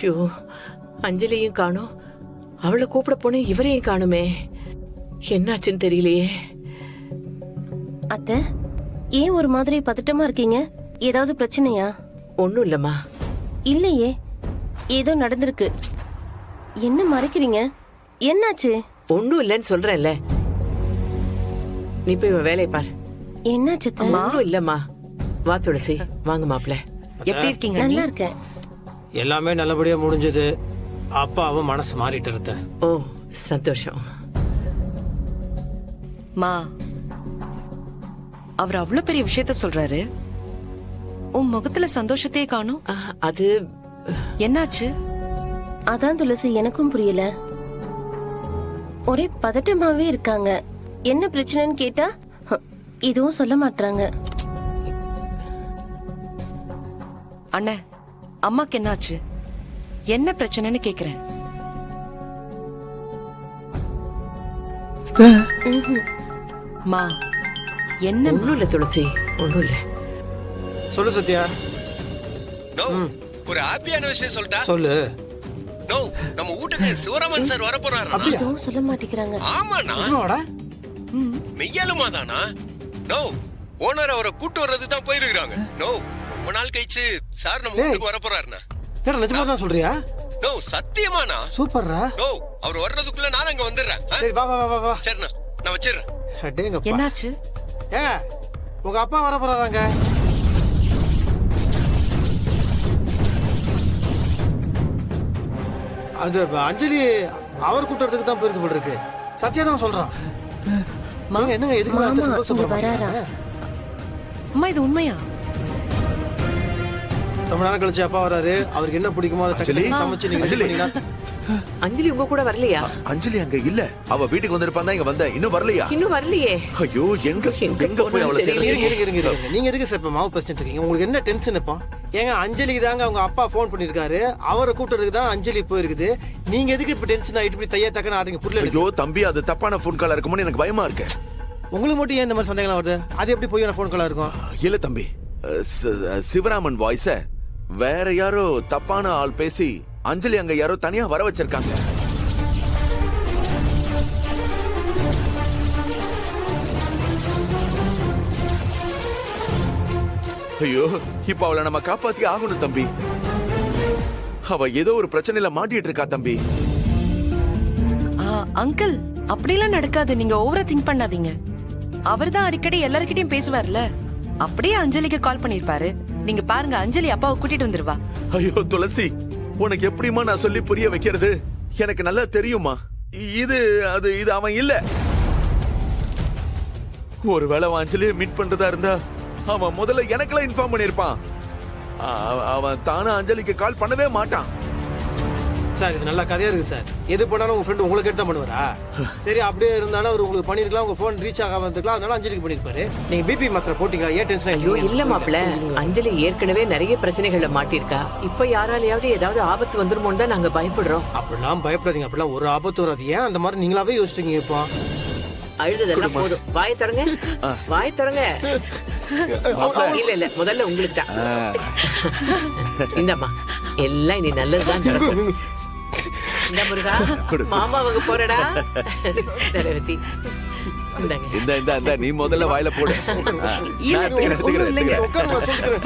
ஐயோ, அஞ்சலியும் காணோம். அவளை கூப்பிட போனேன், இவரையும் காணுமே. என்னாச்சுன்னு தெரியலையே. அத்தை, ஏன் ஒரு மாதிரி பதட்டமா இருக்கீங்க? ஏதாவது பிரச்சனையா? ஒண்ணும் இல்லம்மா. இல்லையே, ஏதோ நடந்திருக்கு. என்ன மறைக்கிறீங்க? என்னாச்சு? ஒண்ணும் இல்லைன்னு சொல்றேன்ல. நீ போய் உன் வேலையை பாரு. என்னாச்சு அத்தை? ஒண்ணும் இல்லம்மா. வா துளசி, வாங்க மாப்பிள்ள. எப்படி இருக்கீங்க? நல்லா இருக்கேன். எல்லாமே நல்லபடியா முடிஞ்சது. அப்பாவும் மனசு மாறிட்டு இருந்த. ஓ, சந்தோஷம். மா, அவர் அவ்வளவு பெரிய விஷயத்த சொல்றாரு, உன் முகத்துல சந்தோஷத்தையே காணும். அது என்னாச்சு? அதான் துளசி, எனக்கும் புரியல. ஒரே பதட்டமாவே இருக்காங்க. என்ன பிரச்சனைன்னு கேட்டா இதுவும் சொல்ல மாட்டாங்க. அண்ணே, அம்மாக்கு என்னாச்சு? என்ன பிரச்சனைன்னு கேக்குறேன். மா, என்ன? ஒண்ணும் இல்ல துளசி, ஒண்ணும் இல்ல. சொல்லு சத்யா. நோ, ஒரு ஹாப்பியான விஷயம் சொல்லிட்டா. சொல்லு. நோ, நம்ம வீட்டுக்கு சிவராமன் சார் வர போறாரு. இதுவும் சொல்ல மாட்டேங்கிறாங்க. ஆமாண்ணா, நிஜமாவாடா? மெய்யாலுமா தானா? நோ, ஓனர் அவரை கூட்டு வர்றது தான் போயிருக்காங்க. நோ, ரொம்ப நாள் கழிச்சு சார் நம்ம வீட்டுக்கு வர போறாருண்ணா. ஏடா நிஜமா தான் சொல்றியா? நோ, சத்தியமாண்ணா. சூப்பர்ரா. நோ, அவர் வர்றதுக்குள்ள நான் அங்க வந்துடுறேன். சரி, வா வா வா வா. சரிண்ணா, நான் வச்சிடுறேன். அடேங்கப்பா. என்னாச்சு? உங்க அப்பா வர போறாங்க. அது அஞ்சலி அவர் கூட்டத்துக்கு தான் போயிருக்கு போல இருக்கு. சத்யா தான் சொல்றான். என்னங்க எதுக்கு மாமா இங்க சந்தோஷப்படுறாங்க? வராரா? அம்மா, இது உண்மையா? ரொம்ப நேரம் கழிச்சு அப்பா வராரு. அவருக்கு என்ன பிடிக்குமோ அதை டக்குனு சமைச்சு நீங்க ரெடி பண்ணீங்கன்னா. அஞ்சலி உங்க கூட வரலையா? அஞ்சலி அங்க இல்ல. அவ வீட்டுக்கு வந்திருப்பான், இங்க வந்த. இன்னும் வரலையா? இன்னும் வரலையே. ஐயோ, எங்க போய் அவளை இருங்க, இருங்க, இருங்க, இருங்க. நீங்க எதுக்கு சார் இப்ப மாவு பிரச்சனை இருக்கீங்க? உங்களுக்கு என்ன டென்ஷன் இப்போ? ஏங்க, அஞ்சலிக்கு தாங்க அவங்க அப்பா போன் பண்ணிருக்காரு. அவரை கூட்டுறதுக்கு தான் அஞ்சலி போயிருக்குது. நீங்க எதுக்கு இப்ப டென்ஷன் ஆயிட்டு இப்படி தையா தக்கன ஆடுங்க? புரியல. ஐயோ தம்பி, அது தப்பான போன் காலா இருக்குமோன்னு எனக்கு பயமா இருக்கு. உங்களுக்கு மட்டும் ஏன் இந்த மாதிரி சந்தேகம் வருது? அது எப்படி போய் போன் காலா இருக்கும்? இல்ல தம்பி, சிவராமன் வாய்ஸ வேற யாரோ தப்பான ஆள் பேசி அஞ்சலி அங்க யாரோ தனியா வர வச்சிருக்காங்க. ஐயோ, இப்ப அவளை நம்ம காப்பாத்தி ஆகணும் தம்பி. அவ ஏதோ ஒரு பிரச்சனையில மாட்டிட்டு இருக்கா தம்பி. அங்கிள், அப்படிலாம் நடக்காது. நீங்க ஓவரா திங்க் பண்ணாதீங்க. அவர் தான் அடிக்கடி எல்லார்கிட்டயும் பேசுவார்ல. அப்படியே அஞ்சலிக்கு கால் பண்ணிருப்பாரு. நீங்க பாருங்க, அஞ்சலி அப்பாவை கூட்டிட்டு வந்துருவா. ஐயோ துளசி, உனக்கு எப்படிமா நான் சொல்லி புரிய வைக்கிறது? எனக்கு நல்லா தெரியுமா இது அவன் இல்ல. ஒருவேளை அவன் அஞ்சலியை மீட் பண்றதா இருந்தா அவன் முதல்ல எனக்கெல்லாம் இன்ஃபார்ம் பண்ணிருப்பான். அவன் தானே அஞ்சலிக்கு கால் பண்ணவே மாட்டான். சார், இது நல்ல கதையா இருக்கு சார். எது பண்ணாலும் உங்க ஃப்ரெண்ட் உங்களுக்கு எடுத்து பண்ணுவாரா? சரி, அப்படியே இருந்தாலும் அவர் உங்களுக்கு பண்ணிருக்கலாம். உங்க போன் ரீச் ஆகாம இருக்கலாம். அதனால அஞ்சலிக்கு பண்ணிருப்பாரு. நீங்க பிபி மாத்திரை போட்டீங்களா? ஏன் டென்ஷன்? ஐயோ இல்ல மாப்பிள்ள, அஞ்சலி ஏற்கனவே நிறைய பிரச்சனைகள்ல மாட்டிருக்கா. இப்ப யாராலையாவது ஏதாவது ஆபத்து வந்துருமோன்னு தான் நாங்க பயப்படுறோம். அப்படிலாம் பயப்படாதீங்க. அப்படிலாம் ஒரு ஆபத்து வராது. ஏன் அந்த மாதிரி நீங்களாவே யோசிச்சீங்க? இப்போ அழுததெல்லாம் போதும். வாயை தொடங்க, வாயை தொடங்க. இல்ல இல்ல, முதல்ல உங்களுக்கு தான். இந்தம்மா, எல்லாம் இனி நல்லதுதான் நடக்கும். இந்த முருகா, மாமா அவங்க போறடா. நரவதி, இந்த நீ முதல்ல வாயில போடு.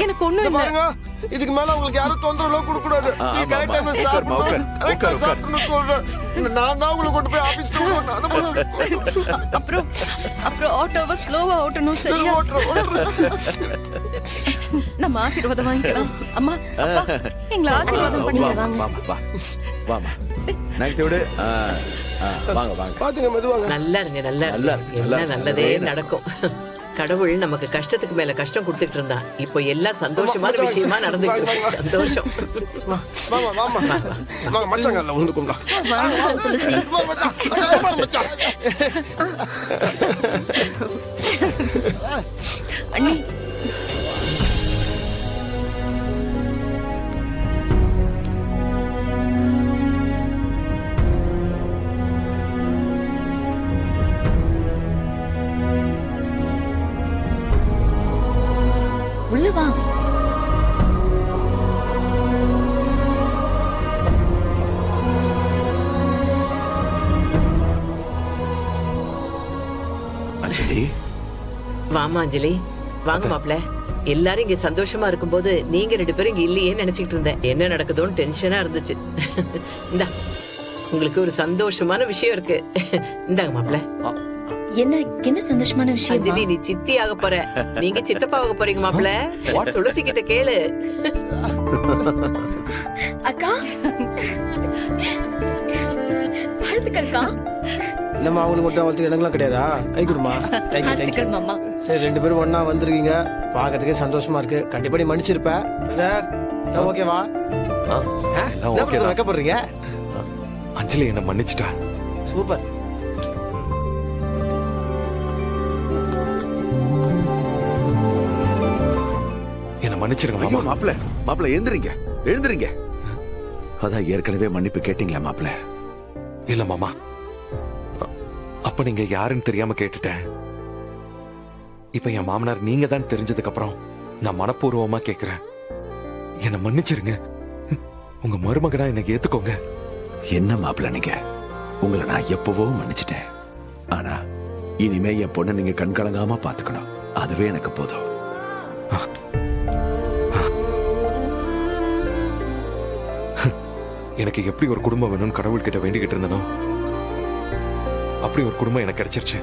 எனக்கு ஒண்ணும் இல்ல. இதுக்கு மேல உங்களுக்கு யாரும் தொந்தரவு கொடுக்க கூடாது. நான் தான் உங்களை கொண்டு போய் ஆபீஸ் அப்புறம் ஆட்டோவை ஸ்லோவா ஓட்டணும். சரியா? நம்ம ஆசீர்வாதம் வாங்கிக்கலாம். அம்மா, அப்பா, எங்களை ஆசீர்வாதம் பண்ணி வாமா. நைட்டோட வாங்க வாங்க. பாத்துங்க, மெதுவாங்க. நல்லா இருங்க, நல்லா இருங்க. எல்லாம் நல்லதே நடக்கும். கடவுள் நமக்கு கஷ்டத்துக்கு மேல கஷ்டம் கொடுத்துட்டு இருந்தா, இப்போ எல்லாம் சந்தோஷமான விஷயமா நடந்துட்டு. சந்தோஷம். அண்ணி, உள்ள வா. அஞ்சலி வாமா அஞ்சலி, வாங்க மாப்ள. எல்லாரும் இங்க சந்தோஷமா இருக்கும்போது நீங்க 2 பேரும் இங்க இல்லையே நினைச்சிட்டு இருந்தேன். என்ன நடக்குதோன்னு டென்ஷனா இருந்துச்சு. இந்தா உங்களுக்கு ஒரு சந்தோஷமான விஷயம் இருக்கு. இந்தாங்க மாப்ள. என்ன சந்தோஷமான விஷயம்? அஞ்சலி, நீ சித்தி ஆக போற. நீங்க சித்தப்பா ஆக போறீங்க மாப்ள. துளசி கிட்ட கேளு. அக்கா வாழ்த்துக்கள்க்கா. இல்லம்மா அவங்களுக்கு மட்டும் அவளுக்கு இடங்கள்லாம் கிடையாதா? கை கொடுமா. வாழ்த்துக்கள் மாமா. சரி 2 பேரும் ஒண்ணா வந்திருக்கீங்க, பாக்கிறதுக்கே சந்தோஷமா இருக்கு. கண்டிப்பா நீ மன்னிச்சிருப்ப. பிரதர் ஓகேவா? ஓகே வைக்கப்படுறீங்க. அஞ்சலி என்ன மன்னிச்சிட்டா. சூப்பர். என்ன மன்னிச்சிருங்க ஐயோ மாமா. மாப்பிள மாப்பிள எழுந்திரீங்க எழுந்திரீங்க. அதான் ஏற்கனவே மன்னிப்பு கேட்டீங்களா மாப்பிள? இல்ல மாமா, அப்ப நீங்க யாருன்னு தெரியாம கேட்டுட்டேன். இப்ப என் மாமனார் நீங்க தான் தெரிஞ்சதுக்கு அப்புறம் நான் மனப்பூர்வமா கேக்குறேன், என்ன மன்னிச்சிருங்க. உங்க மருமகனா என்ன ஏத்துக்கோங்க. என்ன மாப்பிள நீங்க, உங்களை நான் எப்பவோ மன்னிச்சிட்டேன். ஆனா இனிமே என் பொண்ணை நீங்க கண்கலங்காம பாத்துக்கணும், அதுவே எனக்கு போதும். எனக்கு எப்படி ஒரு குடும்பம் வேணும்னு கடவுள்கிட்ட வேண்டிக்கிட்டு இருந்தனோ அப்படி ஒரு குடும்பம் எனக்கு கிடைச்சிருச்சு.